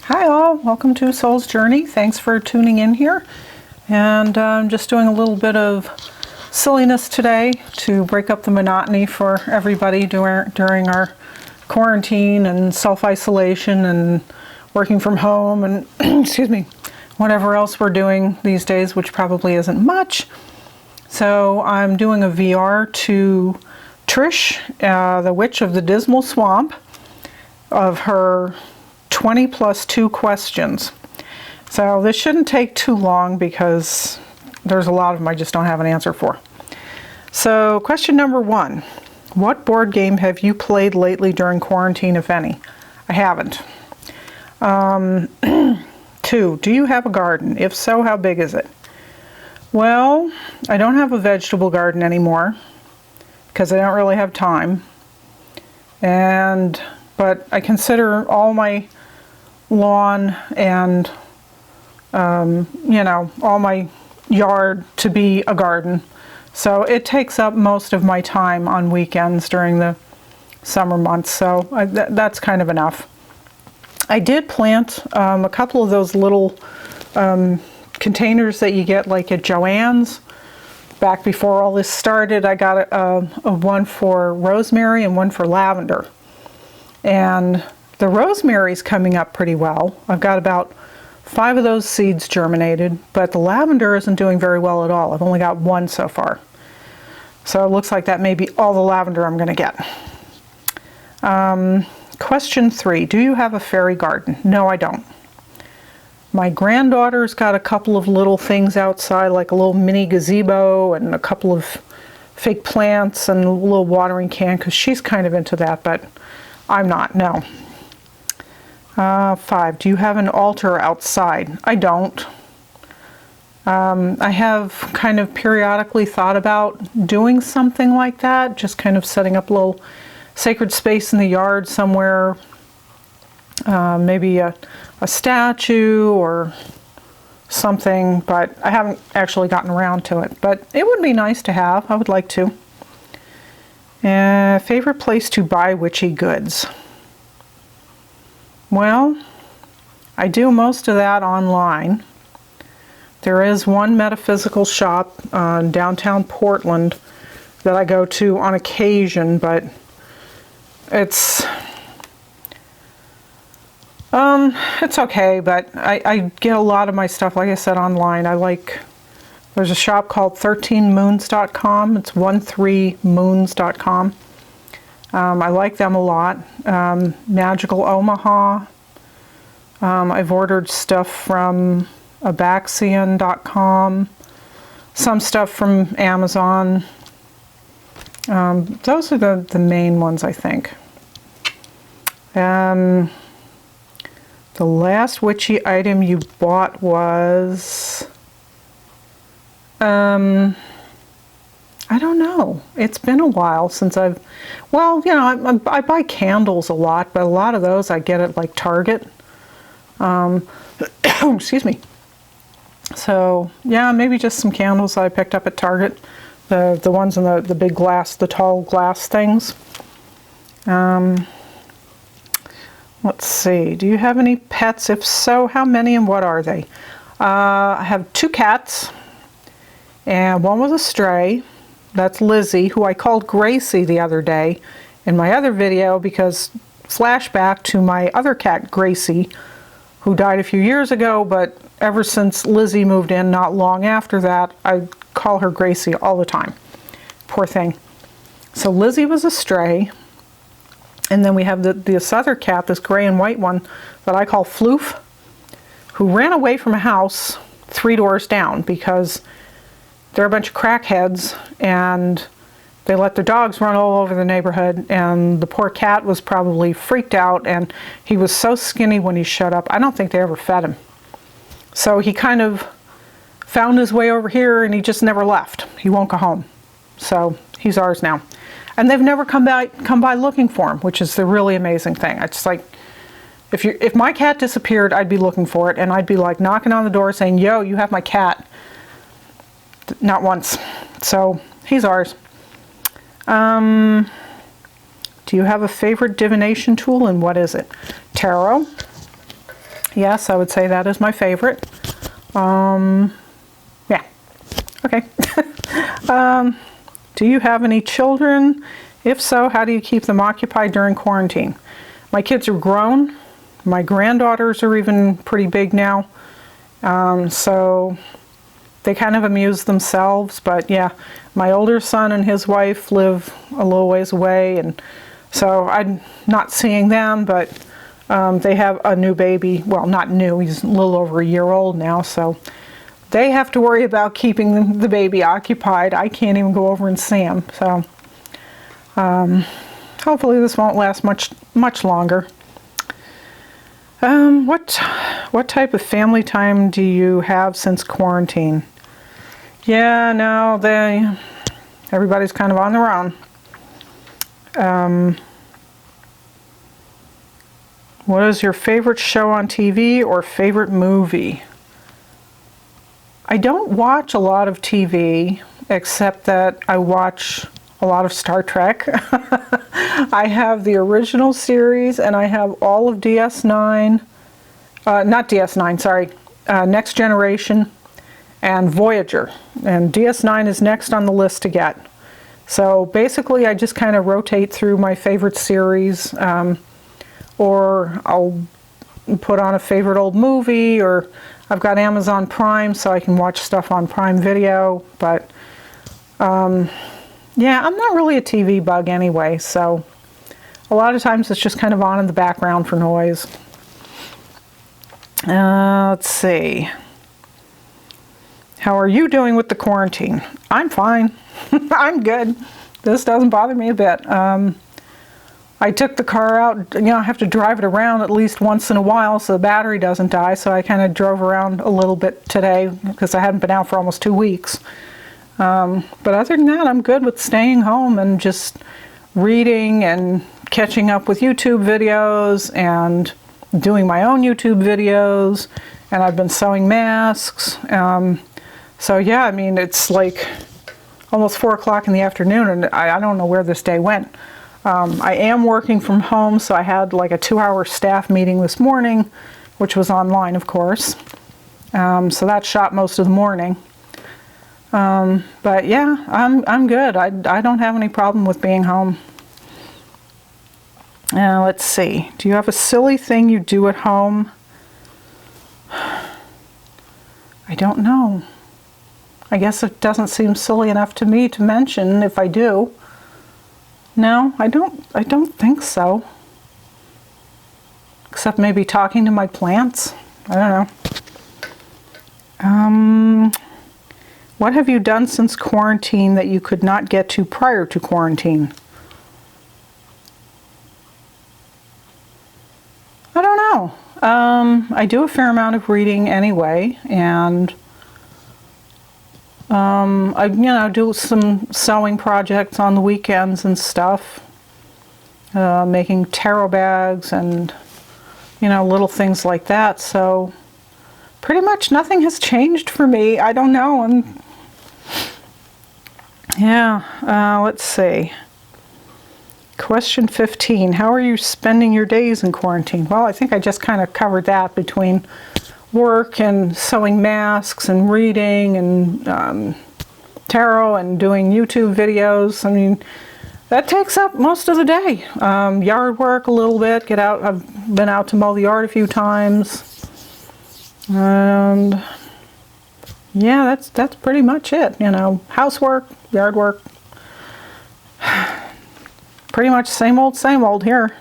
Hi all, welcome to Soul's Journey. Thanks for tuning in here. And I'm just doing a little bit of silliness today to break up the monotony for everybody during our quarantine and self-isolation and working from home and excuse me, whatever else we're doing these days, which probably isn't much. So I'm doing a VR to Trish, the witch of the Dismal Swamp, of her 20 plus 2 questions. So this shouldn't take too long because there's a lot of them I just don't have an answer for. So question number 1, what board game have you played lately during quarantine, if any? I haven't. 2, do you have a garden? If so, how big is it? Well, I don't have a vegetable garden anymore because I don't really have time. But I consider all my lawn and all my yard to be a garden, so it takes up most of my time on weekends during the summer months, so that's kind of enough. I did plant a couple of those little containers that you get like at Joann's. Back before all this started, I got a one for rosemary and one for lavender, and the rosemary's coming up pretty well. I've got about 5 of those seeds germinated, but the lavender isn't doing very well at all. I've only got 1 so far. So it looks like that may be all the lavender I'm going to get. Question 3, do you have a fairy garden? No, I don't. My granddaughter's got a couple of little things outside, like a little mini gazebo and a couple of fake plants and a little watering can, because she's kind of into that, but I'm not, no. 5, do you have an altar outside? I don't. I have kind of periodically thought about doing something like that, just kind of setting up a little sacred space in the yard somewhere, maybe a statue or something, but I haven't actually gotten around to it. But it would be nice to have. I would like to. Favorite place to buy witchy goods? Well, I do most of that online. There is one metaphysical shop in downtown Portland that I go to on occasion, but it's okay, but I get a lot of my stuff, like I said, online. There's a shop called 13moons.com. It's 13moons.com. I like them a lot. Magical Omaha. I've ordered stuff from abaxian.com. Some stuff from Amazon. Those are the main ones, I think. The last witchy item you bought was... I don't know. It's been a while since I buy candles a lot, but a lot of those I get at like Target. Excuse me. So yeah, maybe just some candles I picked up at Target. The ones in the big glass, the tall glass things. Let's see. Do you have any pets? If so, how many and what are they? I have 2 cats, and one was a stray. That's Lizzie, who I called Gracie the other day in my other video, because flashback to my other cat, Gracie, who died a few years ago, but ever since Lizzie moved in not long after that, I call her Gracie all the time. Poor thing. So Lizzie was a stray, and then we have this other cat, this gray and white one, that I call Floof, who ran away from a house 3 doors down because they're a bunch of crackheads and they let their dogs run all over the neighborhood, and the poor cat was probably freaked out, and he was so skinny when he showed up, I don't think they ever fed him. So he kind of found his way over here and he just never left. He won't go home. So he's ours now. And they've never come by looking for him, which is the really amazing thing. I just like, if my cat disappeared, I'd be looking for it, and I'd be like knocking on the door saying, yo, you have my cat. Not once. So he's ours. Do you have a favorite divination tool, and what is it? Tarot, Yes, I would say that is my favorite. Yeah. Okay. Do you have any children? If so, how do you keep them occupied during quarantine? My kids are grown. My granddaughters are even pretty big now. So they kind of amuse themselves. But yeah, my older son and his wife live a little ways away. And so I'm not seeing them, but they have a new baby. Well, not new. He's a little over a year old now. So they have to worry about keeping the baby occupied. I can't even go over and see him. So hopefully this won't last much longer. What type of family time do you have since quarantine? Yeah, no, everybody's kind of on their own. What is your favorite show on TV or favorite movie? I don't watch a lot of TV, except that I watch a lot of Star Trek. I have the original series, and I have all of DS9, not DS9, sorry, Next Generation, and Voyager. And DS9 is next on the list to get. So basically, I just kind of rotate through my favorite series, or I'll put on a favorite old movie, or I've got Amazon Prime, so I can watch stuff on Prime Video. But yeah, I'm not really a TV bug anyway, so a lot of times it's just kind of on in the background for noise. Let's see. How are you doing with the quarantine? I'm fine. I'm good. This doesn't bother me a bit. I took the car out, I have to drive it around at least once in a while so the battery doesn't die, so I kind of drove around a little bit today because I hadn't been out for almost 2 weeks. But other than that, I'm good with staying home and just reading and catching up with YouTube videos and doing my own YouTube videos, and I've been sewing masks. So yeah, I mean, it's like almost 4 o'clock in the afternoon, and I don't know where this day went. I am working from home, so I had like a 2-hour staff meeting this morning, which was online, of course. So that shot most of the morning. But yeah, I'm good. I don't have any problem with being home. Let's see. Do you have a silly thing you do at home? I don't know. I guess it doesn't seem silly enough to me to mention if I do. No, I don't think so. Except maybe talking to my plants. I don't know. What have you done since quarantine that you could not get to prior to quarantine? I don't know. I do a fair amount of reading anyway, and I do some sewing projects on the weekends and stuff, making tarot bags and little things like that. So pretty much nothing has changed for me. I don't know. Let's see. Question 15. How are you spending your days in quarantine? Well, I think I just kind of covered that between work and sewing masks and reading and tarot and doing YouTube videos. I mean, that takes up most of the day. Yard work a little bit. Get out. I've been out to mow the yard a few times. And yeah, that's pretty much it. Housework, yard work. Pretty much same old here.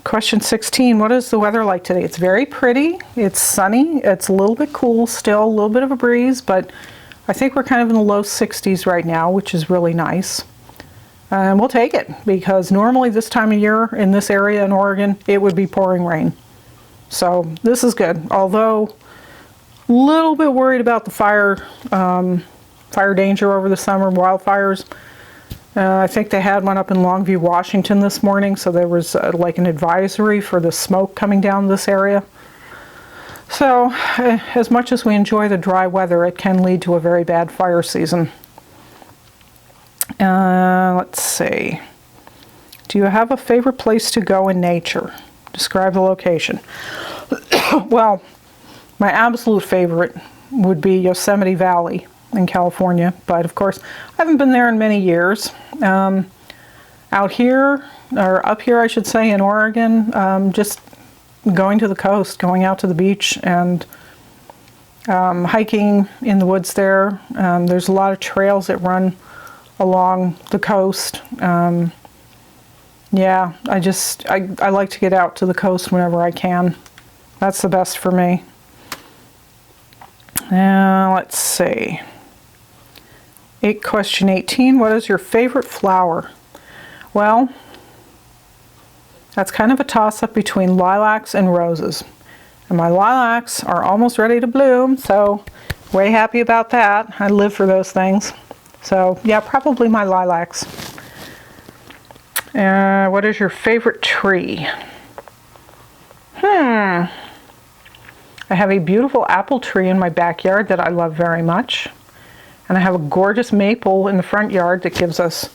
Question 16, what is the weather like today? It's very pretty. It's sunny. It's a little bit cool still, a little bit of a breeze, but I think we're kind of in the low 60s right now, which is really nice. And we'll take it, because normally this time of year in this area in Oregon, it would be pouring rain. So this is good, although a little bit worried about the fire danger over the summer, wildfires. I think they had one up in Longview, Washington this morning, so there was like an advisory for the smoke coming down this area. So as much as we enjoy the dry weather, it can lead to a very bad fire season. Let's see. Do you have a favorite place to go in nature? Describe the location. Well, my absolute favorite would be Yosemite Valley in California, but of course I haven't been there in many years. Out here, or up here I should say, in Oregon, just going to the coast, going out to the beach and hiking in the woods there. There's a lot of trails that run along the coast. Yeah, I like to get out to the coast whenever I can. That's the best for me. Let's see. Question 18, what is your favorite flower? Well, that's kind of a toss-up between lilacs and roses. And my lilacs are almost ready to bloom, so way happy about that. I live for those things. So yeah, probably my lilacs. What is your favorite tree? I have a beautiful apple tree in my backyard that I love very much. And I have a gorgeous maple in the front yard that gives us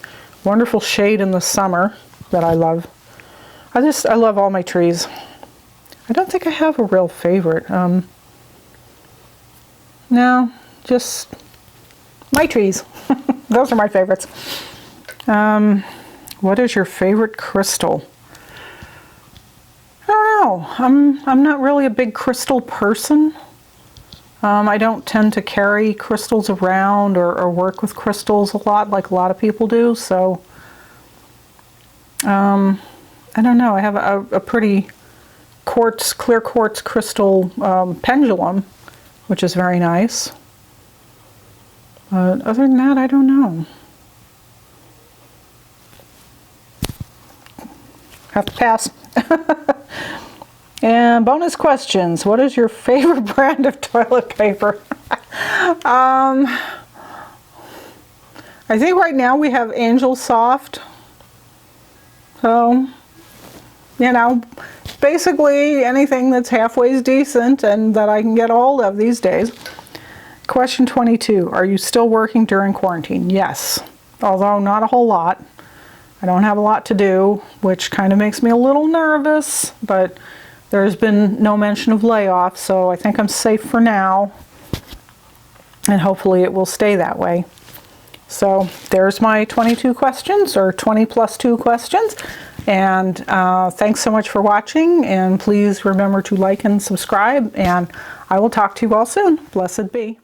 wonderful shade in the summer that I love. I love all my trees. I don't think I have a real favorite. No, just my trees. Those are my favorites. What is your favorite crystal? I don't know. I'm not really a big crystal person. I don't tend to carry crystals around or work with crystals a lot like a lot of people do, so I don't know. I have a pretty clear quartz crystal pendulum, which is very nice. But other than that, I don't know. Have to pass. And bonus questions. What is your favorite brand of toilet paper? I think right now we have Angel Soft. So, you know, basically anything that's halfway decent and that I can get a hold of these days. Question 22. Are you still working during quarantine? Yes, although not a whole lot. I don't have a lot to do, which kind of makes me a little nervous, but there's been no mention of layoffs, so I think I'm safe for now, and hopefully it will stay that way. So there's my 22 questions, or 20 plus 2 questions, and thanks so much for watching, and please remember to like and subscribe, and I will talk to you all soon. Blessed be.